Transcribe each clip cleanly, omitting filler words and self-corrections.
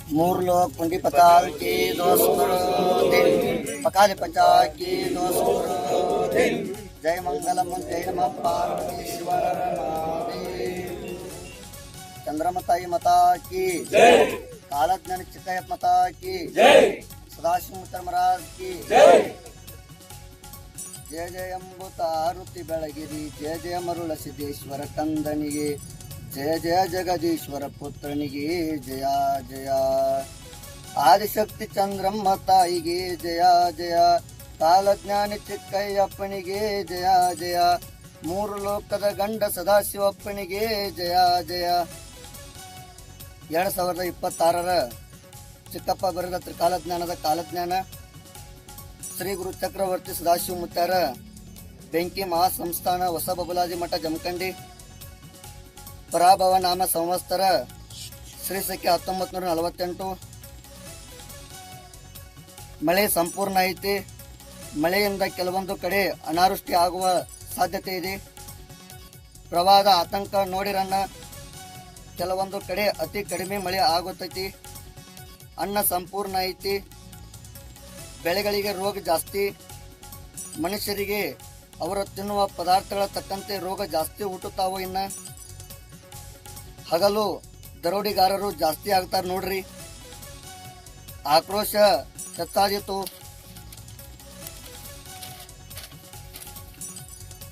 मूर लोग कुंडी पताल की दोस्त दिन पकाले पचा की दोस्त दिन जय मंगलम जय नमः पार्वतीश्वर महादेव चंद्रमताई माता की जय कालज्ञान चित्तय माता की जय सदाशिव धर्मराज की जय जय जय अंबुतारुति बेಳಗಿರಿ जय जय मरुಳ सिद्धेश्वर कंदनिगे जय जय जगदीश्वर पुत्रनिगे जय जय आदिशक्ति चंद्रम्म ताಯಿಗೆ जय जय कालज्ञानी चिಕ್ಕಯ್ಯಪ್ಪನಿಗೆ जय जय ಮೂರು ಲೋಕದ ಗಂಡ ಸದಾಶಿವಪ್ಪನಿಗೆ जय जय 2026ರ ಚಿಕ್ಕಪ್ಪ ಬರೆದ ತ್ರಿಕಾಲಜ್ಞಾನದ ಕಾಲಜ್ಞಾನ ಶ್ರೀ ಗುರು ಚಕ್ರವರ್ತಿ ಸದಾಶಿವ ಮುತ್ಯಾರ ಬೆಂಕಿ ಮಹಾಸಂಸ್ಥಾನ ಹೊಸ ಬಬಲಾದಿ ಮಠ ಜಮಖಂಡಿ ಪರಾಭವ ನಾಮ ಸಂವತ್ಸರ ಶ್ರೀ ಸಖಿ 1948 ಮಳೆ ಸಂಪೂರ್ಣ ಐತಿ. ಮಳೆಯಿಂದ ಕೆಲವೊಂದು ಕಡೆ ಅನಾವೃಷ್ಟಿ ಆಗುವ ಸಾಧ್ಯತೆ ಇದೆ. ಪ್ರವಾಹದ ಆತಂಕ ನೋಡಿರನ್ನ ಕೆಲವೊಂದು ಕಡೆ ಅತಿ ಕಡಿಮೆ ಮಳೆ ಆಗುತ್ತೈತಿ. ಅನ್ನ ಸಂಪೂರ್ಣ ಐತಿ. ಬೆಳೆಗಳಿಗೆ ರೋಗ ಜಾಸ್ತಿ. ಮನುಷ್ಯರಿಗೆ ಅವರು ತಿನ್ನುವ ಪದಾರ್ಥಗಳ ತಕ್ಕಂತೆ ರೋಗ ಜಾಸ್ತಿ ಹುಟ್ಟುತ್ತಾವು. ಇನ್ನ ಹಗಲು ದರೋಡಿಗಾರರು ಜಾಸ್ತಿ ಆಗ್ತಾರೆ ನೋಡ್ರಿ. ಆಕ್ರೋಶ ಹೆಚ್ಚಾದಿತು.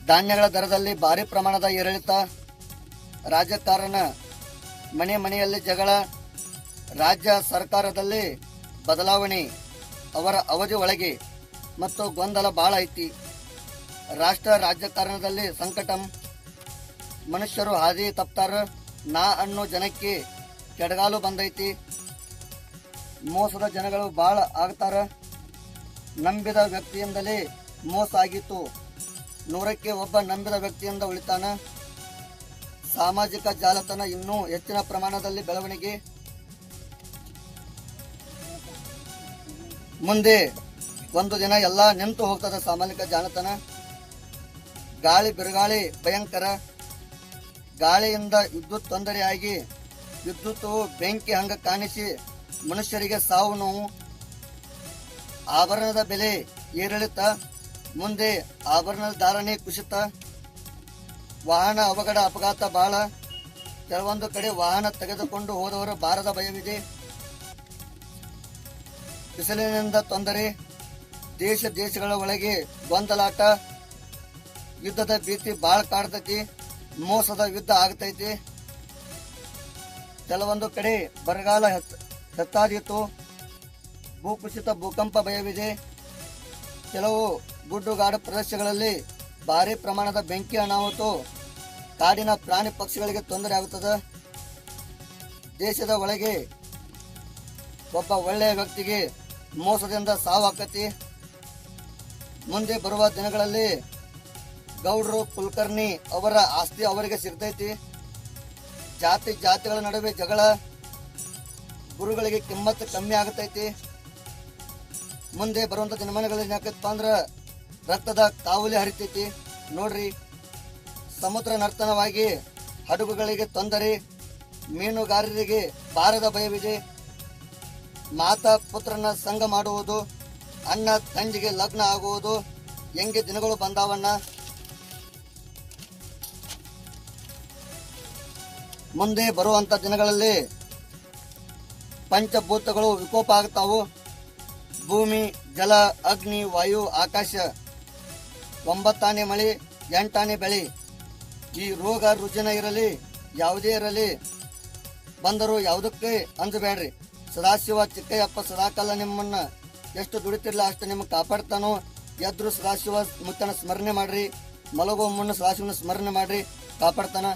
ಧಾನ್ಯಗಳ ದರದಲ್ಲಿ ಭಾರಿ ಪ್ರಮಾಣದ ಏರಿಳಿತ. ರಾಜಕಾರಣ, ಮನೆ ಮನೆಯಲ್ಲಿ ಜಗಳ, ರಾಜ್ಯ ಸರ್ಕಾರದಲ್ಲಿ ಬದಲಾವಣೆ, ಅವರ ಅವಧಿ ಒಳಗೆ ಮತ್ತು ಗೊಂದಲ ಬಾಳ ಐತಿ. ರಾಷ್ಟ್ರ ರಾಜಕಾರಣದಲ್ಲಿ ಸಂಕಟಂ. ಮನುಷ್ಯರು ಹಾದಿ ತಪ್ತಾರ. ನಾ ಅನ್ನೋ ಜನಕ್ಕೆ ಕೆಡಗಾಲು ಬಂದೈತಿ. ಮೋಸದ ಜನಗಳು ಬಾಳ ಆಗ್ತಾರ. ನಂಬಿದ ವ್ಯಕ್ತಿಯಿಂದಲೇ ಮೋಸ ಆಗಿತ್ತು. 100ಕ್ಕೆ ಒಬ್ಬ ನಂಬಿದ ವ್ಯಕ್ತಿಯಿಂದ ಉಳಿತಾನ. ಸಾಮಾಜಿಕ ಜಾಲತಾಣ ಇನ್ನೂ ಹೆಚ್ಚಿನ ಪ್ರಮಾಣದಲ್ಲಿ ಬೆಳವಣಿಗೆ. ಮುಂದೆ ಒಂದು ದಿನ ಎಲ್ಲ ನಿಂತು ಹೋಗ್ತದ ಸಾಮಾಜಿಕ ಜಾಲತಾಣ. ಗಾಳಿ ಬಿರುಗಾಳಿ ಭಯಂಕರ. ಗಾಳಿಯಿಂದ ವಿದ್ಯುತ್ ತೊಂದರೆಯಾಗಿ ವಿದ್ಯುತ್ ಬೆಂಕಿ ಹಂಗ ಕಾಣಿಸಿ ಮನುಷ್ಯರಿಗೆ ಸಾವು ನೋವು. ಆಭರಣದ ಬೆಲೆ ಏರಿಳಿತ. ಮುಂದೆ ಆಭರಣದ ಧಾರಣೆ ಕುಸಿತ. ವಾಹನ ಅವಘಡ ಅಪಘಾತ ಬಾಳ. ಕೆಲವೊಂದು ಕಡೆ ವಾಹನ ತೆಗೆದುಕೊಂಡು ಹೋದವರು ಬಾರದ ಭಯವಿದೆ. ಬಿಸಿಲಿನಿಂದ ತೊಂದರೆ. ದೇಶಗಳ ಒಳಗೆ ಗೊಂದಲಾಟ. ಯುದ್ಧದ ಭೀತಿ ಬಾಳ ಕಾಡ್ತೈತಿ. ಮೋಸದ ಯುದ್ಧ ಆಗ್ತೈತಿ. ಕೆಲವೊಂದು ಕಡೆ ಬರಗಾಲ ಹೆಚ್ಚಾದೀತು. ಭೂಕುಸಿತ ಭೂಕಂಪ ಭಯವಿದೆ. ಕೆಲವು ಗುಡ್ಡುಗಾಡು ಪ್ರದೇಶಗಳಲ್ಲಿ ಭಾರಿ ಪ್ರಮಾಣದ ಬೆಂಕಿ ಅನಾಹುತ. ಕಾಡಿನ ಪ್ರಾಣಿ ಪಕ್ಷಿಗಳಿಗೆ ತೊಂದರೆ ಆಗುತ್ತದೆ. ದೇಶದ ಒಳಗೆ ಒಬ್ಬ ಒಳ್ಳೆಯ ವ್ಯಕ್ತಿಗೆ ಮೋಸದಿಂದ ಸಾವಾಕತಿ. ಮುಂದೆ ಬರುವ ದಿನಗಳಲ್ಲಿ ಗೌಡ್ರು ಕುಲಕರ್ಣಿ ಅವರ ಆಸ್ತಿ ಅವರಿಗೆ ಸಿಗ್ತೈತಿ. ಜಾತಿಗಳ ನಡುವೆ ಜಗಳ. ಗುರುಗಳಿಗೆ ಕಿಮ್ಮತ್ತು ಕಮ್ಮಿ ಆಗತೈತಿ. ಮುಂದೆ ಬರುವಂತ ದಿನಮಾನಗಳಲ್ಲಿ ಯಾಕಪ್ಪ ಅಂದ್ರ ರಕ್ತದ ಕಾವಲಿ ಹರಿತೈತಿ ನೋಡ್ರಿ. ಸಮುದ್ರ ನರ್ತನವಾಗಿ ಹಡಗುಗಳಿಗೆ ತೊಂದರೆ. ಮೀನುಗಾರರಿಗೆ ಬಾರದ ಭಯವಿದೆ. ಮಾತಾ ಪುತ್ರನ ಸಂಗ ಮಾಡುವುದು. ಅಣ್ಣ ತಂಗಿಗೆ ಲಗ್ನ ಆಗುವುದು. ಹೆಂಗೆ ದಿನಗಳು ಬಂದಾವಣ್ಣ. ಮುಂದೆ ಬರುವಂತ ದಿನಗಳಲ್ಲಿ ಪಂಚಭೂತಗಳು ವಿಕೋಪ ಆಗ್ತಾವು. ಭೂಮಿ, ಜಲ, ಅಗ್ನಿ, ವಾಯು, ಆಕಾಶ. 9 ಆನೆ ಮಳೆ, 8 ಆನೆ ಬೆಳೆ. ಈ ರೋಗ ರುಜಿನ ಇರಲಿ ಯಾವುದೇ ಇರಲಿ ಬಂದರೂ ಯಾವುದಕ್ಕೆ ಅಂಜಬೇಡ್ರಿ. ಸದಾಶಿವ ಚಿಕ್ಕಯ್ಯಪ್ಪ ಸದಾಕಾಲ ನಿಮ್ಮನ್ನ ಎಷ್ಟು ದುಡಿತಿರ್ಲ ಅಷ್ಟು ನಿಮ್ಗೆ ಕಾಪಾಡ್ತಾನೋ. ಎದ್ರು ಸದಾಶಿವ ಮುತ್ತನ ಸ್ಮರಣೆ ಮಾಡ್ರಿ. ಮಲಗೋ ಮುನ್ನ ಸದಾಶಿವನ ಸ್ಮರಣೆ ಮಾಡ್ರಿ, ಕಾಪಾಡ್ತಾನ.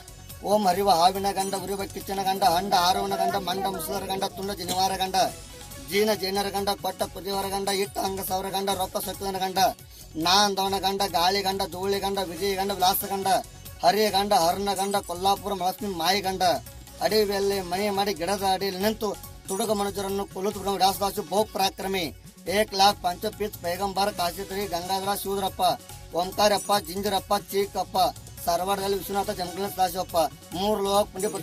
ಓಂ ಹರಿವ ಹಾವಿನ ಗಂಡ ಉರಿವ ಕಿಚ್ಚನ ಗಂಡ ಹಂಡ ಹಾರವನ ಗಂಡ ಮಂಡ ಮುಸುಲರ ಗಂಡ ತುಂಡ ಜನಿವಾರ ಗಂಡ ಜೀನ ಜೈನರ ಗಂಡ ಕೊಟ್ಟ ಕುದಿಯವರ ಗಂಡ ಇಟ್ಟ ಅಂಗ ಸಾವಿರ ಗಂಡ ರೊಕ್ಕ ಸೊಕ್ಕದನ ಗಂಡ ನಾ ಅಂದವನ ಗಂಡ ಗಾಳಿ ಗಂಡ ಧೂಳಿ ಗಂಡ ವಿಜಯ ಗಂಡ ವಿಲಾಸ ಗಂಡ ಹರಿಯ ಗಂಡ ಹರ್ನ ಗಂಡ ಕೊಲ್ಲಾಪುರ ಮಲಸ್ಮಿ ಮಾಯಿ ಗಂಡ ಅಡವಿಯಲ್ಲಿ ಮನೆ ಮಾಡಿ ಗಿಡದ ಅಡಿಯಲ್ಲಿ ನಿಂತು ತುಡುಗ ಮನುಜರನ್ನು ಕೊಲ್ಲುತ್ತ ವ್ಯಾಸದಾಸು ಬಹು ಪರಾಕ್ರಮಿ 1,00,000 ಪಂಚಪೀತ್ ಪೈಗಂಬರ ಕಾಶಿತರಿ ಗಂಗಾಧರ ಶಿವರಪ್ಪ ಓಂಕಾರಪ್ಪ ಜಿಂಜರಪ್ಪ ಚೀಕಪ್ಪ ಸಾರವಾಡದಲ್ಲಿ ವಿಶ್ವನಾಥ ಜಮಖಂಡಿ ಸದಾಶಿವಪ್ಪ 3 ಲೋಕ ಪುಂಡಿಪುರ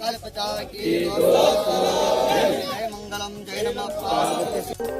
काली पचा की जय मंगलम जय नमः।